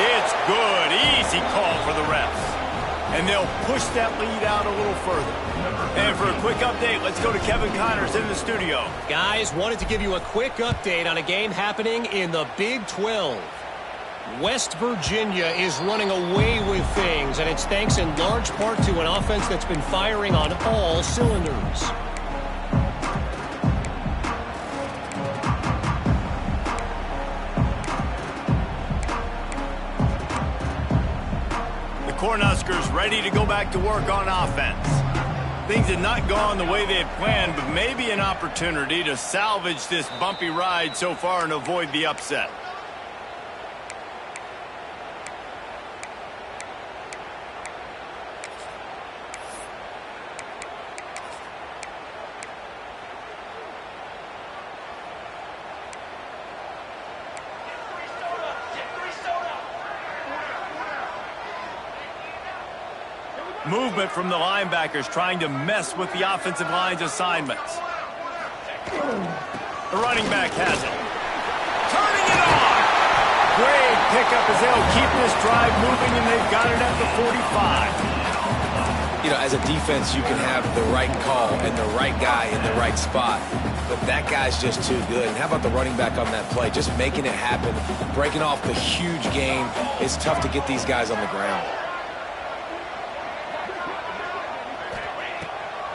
It's good. Easy call for the refs. And they'll push that lead out a little further. And for a quick update, let's go to Kevin Connors in the studio. Guys, wanted to give you a quick update on a game happening in the Big 12. West Virginia is running away with things, and it's thanks in large part to an offense that's been firing on all cylinders. Cornhuskers ready to go back to work on offense. Things had not gone the way they had planned, but maybe an opportunity to salvage this bumpy ride so far and avoid the upset. Movement from the linebackers trying to mess with the offensive line's assignments. The running back has it. Turning it on! Great pickup as they'll keep this drive moving, and they've got it at the 45. You know, as a defense, you can have the right call and the right guy in the right spot, but that guy's just too good. And how about the running back on that play? Just making it happen, breaking off the huge game. It's tough to get these guys on the ground.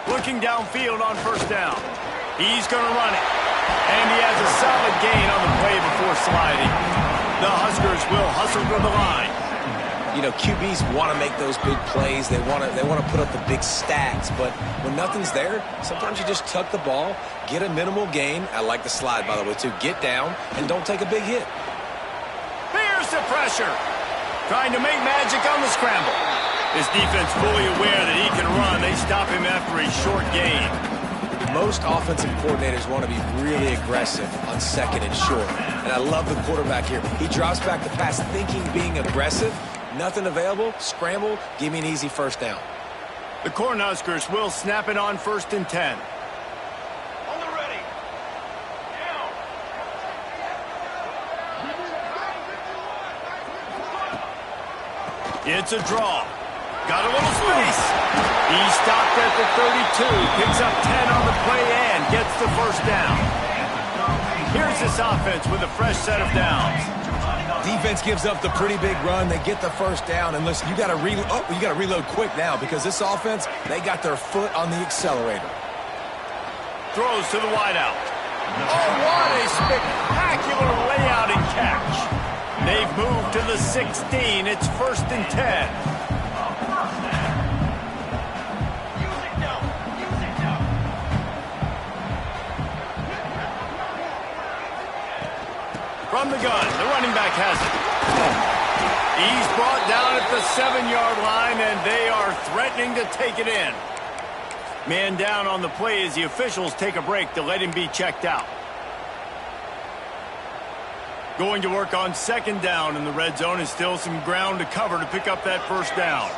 Looking downfield on first down. He's going to run it. And he has a solid gain on the play before sliding. The Huskers will hustle to the line. You know, QBs want to make those big plays. They want to put up the big stats. But when nothing's there, sometimes you just tuck the ball, get a minimal gain. I like the slide, by the way, too. Get down and don't take a big hit. Here's the pressure. Trying to make magic on the scramble. His defense fully aware that he can run. They stop him after a short gain. Most offensive coordinators want to be really aggressive on second and short. And I love the quarterback here. He drops back the pass thinking being aggressive. Nothing available. Scramble. Give me an easy first down. The Cornhuskers will snap it on 1st and 10. On the ready. Down. It's a draw. Got a little space. He stopped at the 32, picks up 10 on the play and gets the first down. Here's this offense with a fresh set of downs. Defense gives up the pretty big run. They get the first down. And listen, you got to reload quick now because this offense, they got their foot on the accelerator. Throws to the wideout. Oh, what a spectacular layout and catch. They've moved to the 16. It's 1st and 10. From the gun, the running back has it. He's brought down at the 7-yard line, and they are threatening to take it in. Man down on the play as the officials take a break to let him be checked out. Going to work on 2nd down in the red zone, and still some ground to cover to pick up that first down.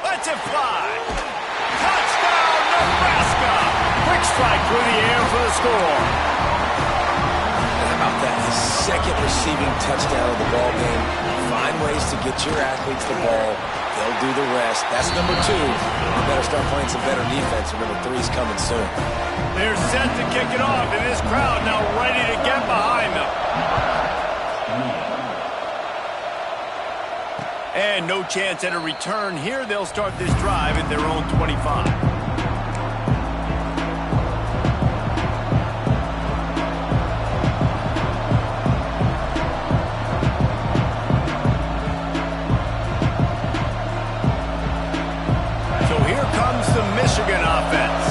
Lets it fly. Touchdown, Nebraska. Quick strike through the air for the score. How about that second receiving touchdown of the ball game. Find ways to get your athletes the ball. They'll do the rest. That's number 2. You better start playing some better defense, and number 3 is coming soon. They're set to kick it off, and this crowd now ready to get behind them. And no chance at a return here. They'll start this drive at their own 25. So here comes the Michigan offense.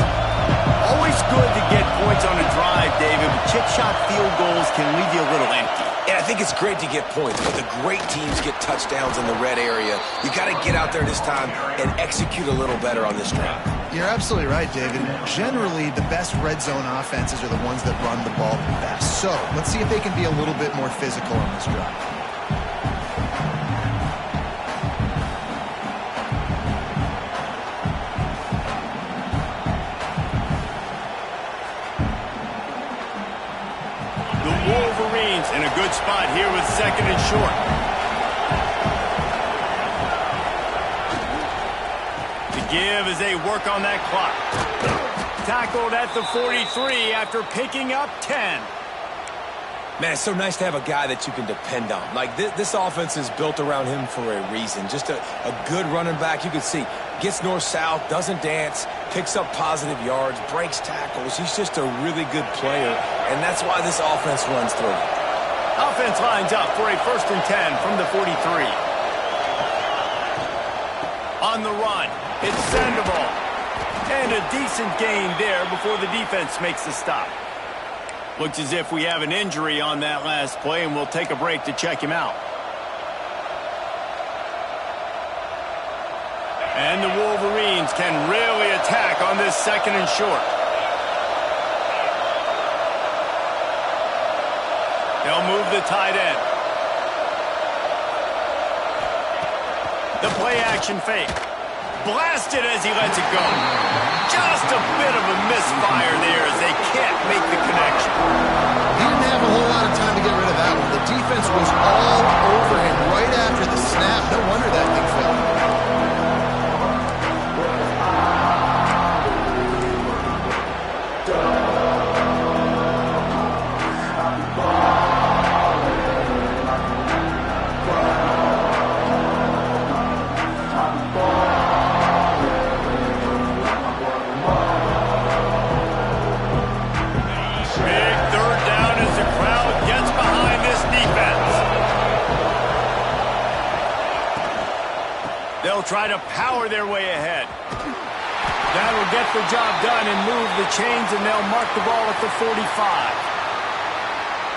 Always good to get points on a drive, David, but chip shot field goals can leave you a little empty. Yeah, I think it's great to get points, but the great teams get touchdowns in the red area. You got to get out there this time and execute a little better on this drive. You're absolutely right, David. Generally, the best red zone offenses are the ones that run the ball the best. So let's see if they can be a little bit more physical on this drive. Wolverines in a good spot here with second and short. To give as they work on that clock. Tackled at the 43 after picking up 10. Man, it's so nice to have a guy that you can depend on. Like, this offense is built around him for a reason. Just a good running back. You can see, gets north-south, doesn't dance, picks up positive yards, breaks tackles. He's just a really good player, and that's why this offense runs through. Offense lines up for a 1st and 10 from the 43. On the run, it's Sandoval. And a decent gain there before the defense makes the stop. Looks as if we have an injury on that last play, and we'll take a break to check him out. And the Wolverines can really attack on this second and short. They'll move the tight end. The play action fake. Blasted as he lets it go. Just a bit of a misfire there as they can't make the connection. He didn't have a whole lot of time to get rid of that one. The defense was all over him right after the snap. No wonder that thing fell. They'll try to power their way ahead. That'll get the job done and move the chains, and they'll mark the ball at the 45.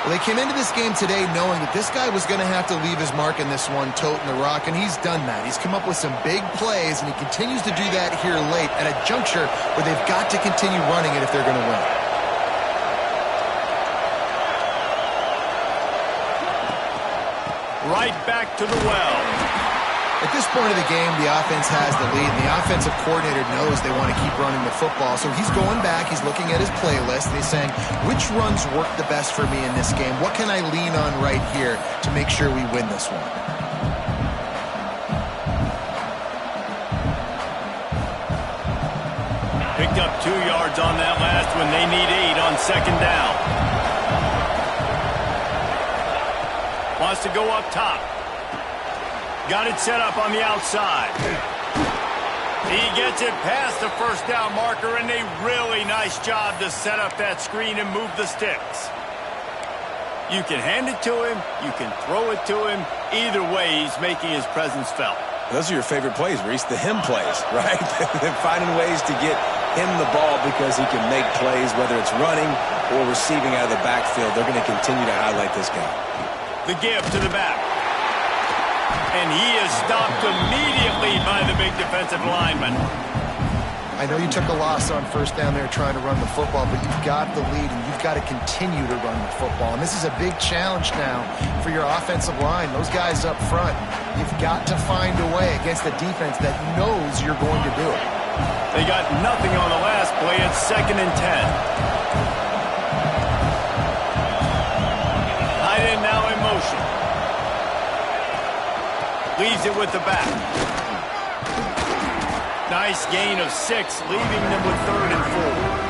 Well, they came into this game today knowing that this guy was going to have to leave his mark in this one, toting the rock, and he's done that. He's come up with some big plays, and he continues to do that here late at a juncture where they've got to continue running it if they're going to win. Right back to the well. At this point of the game, the offense has the lead, and the offensive coordinator knows they want to keep running the football. So he's going back, he's looking at his playlist, and he's saying, which runs work the best for me in this game? What can I lean on right here to make sure we win this one? Picked up 2 yards on that last one. They need 8 on second down. Wants to go up top. Got it set up on the outside. He gets it past the first down marker, and a really nice job to set up that screen and move the sticks. You can hand it to him. You can throw it to him. Either way, he's making his presence felt. Those are your favorite plays, Reese, the him plays, right? Finding ways to get him the ball because he can make plays, whether it's running or receiving out of the backfield. They're going to continue to highlight this guy. The give to the back. And he is stopped immediately by the big defensive lineman. I know you took a loss on first down there trying to run the football, but you've got the lead, and you've got to continue to run the football. And this is a big challenge now for your offensive line. Those guys up front, you've got to find a way against the defense that knows you're going to do it. They got nothing on the last play. It's 2nd and 10. it with the back. Nice gain of 6, leaving them with 3rd and 4.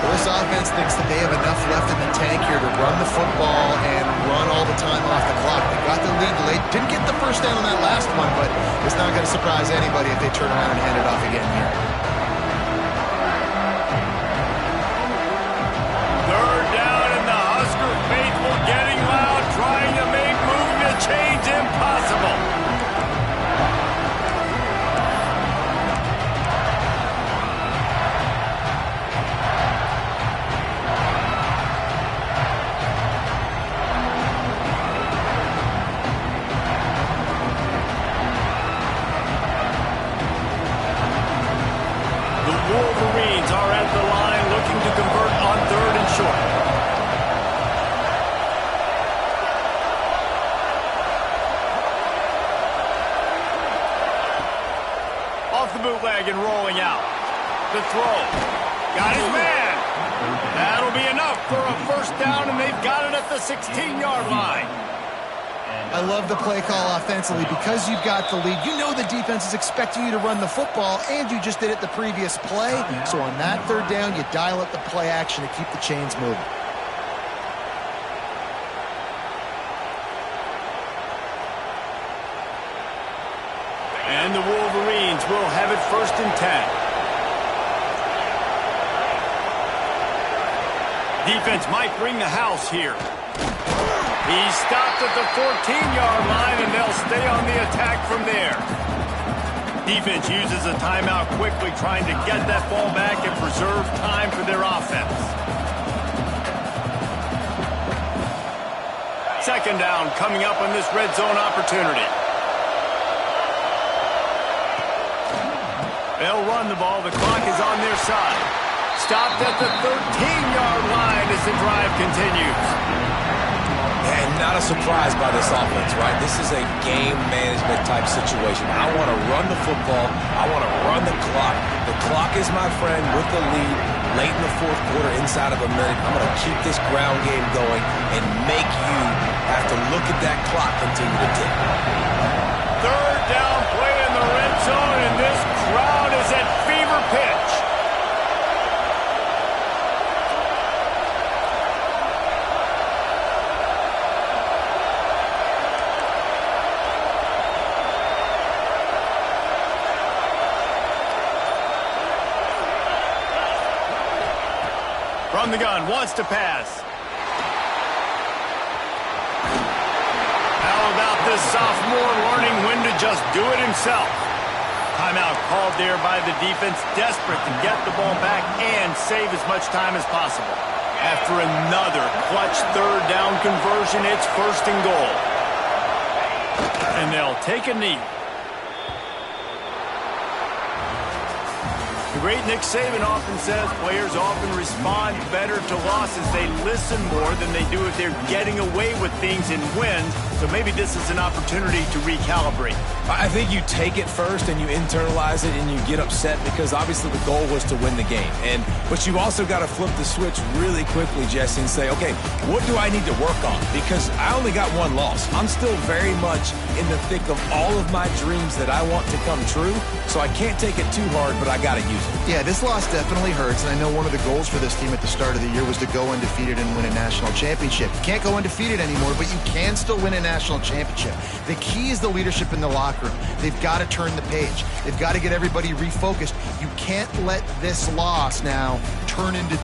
Well, this offense thinks that they have enough left in the tank here to run the football and run all the time off the clock. They got the lead late. Didn't get the first down on that last one, but it's not going to surprise anybody if they turn around and hand it off again here. 3rd down, and the Husker faithful getting loud, trying to make moving the chains impossible. Wolverines are at the line looking to convert on 3rd and short. Off the bootleg and rolling out. The throw. Got his man. That'll be enough for a 1st down, and they've got it at the 16-yard line. I love the play call offensively because you've got the lead. You know the defense is expecting you to run the football, and you just did it the previous play. So on that 3rd down, you dial up the play action to keep the chains moving. And the Wolverines will have it 1st and 10. Defense might bring the house here. He stopped at the 14-yard line, and they'll stay on the attack from there. Defense uses a timeout quickly, trying to get that ball back and preserve time for their offense. 2nd down coming up on this red zone opportunity. They'll run the ball. The clock is on their side. Stopped at the 13-yard line as the drive continues. And not a surprise by this offense, right? This is a game management type situation. I want to run the football. I want to run the clock. The clock is my friend with the lead late in the 4th quarter, inside of a minute. I'm going to keep this ground game going and make you have to look at that clock continue to tick. 3rd down play in the red zone, and this crowd is at fever pitch. From the gun, wants to pass. How about this sophomore learning when to just do it himself? Timeout called there by the defense, desperate to get the ball back and save as much time as possible. After another clutch 3rd down conversion, it's 1st and goal. And they'll take a knee. The great Nick Saban often says players often respond better to losses. They listen more than they do if they're getting away with things in wins. So maybe this is an opportunity to recalibrate. I think you take it first and you internalize it and you get upset because obviously the goal was to win the game. But you've also got to flip the switch really quickly, Jesse, and say, okay, what do I need to work on? Because I only got 1 loss. I'm still very much in the thick of all of my dreams that I want to come true. So I can't take it too hard, but I got to use it. Yeah, this loss definitely hurts, and I know one of the goals for this team at the start of the year was to go undefeated and win a national championship. You can't go undefeated anymore, but you can still win a national championship. The key is the leadership in the locker room. They've got to turn the page. They've got to get everybody refocused. You can't let this loss now turn into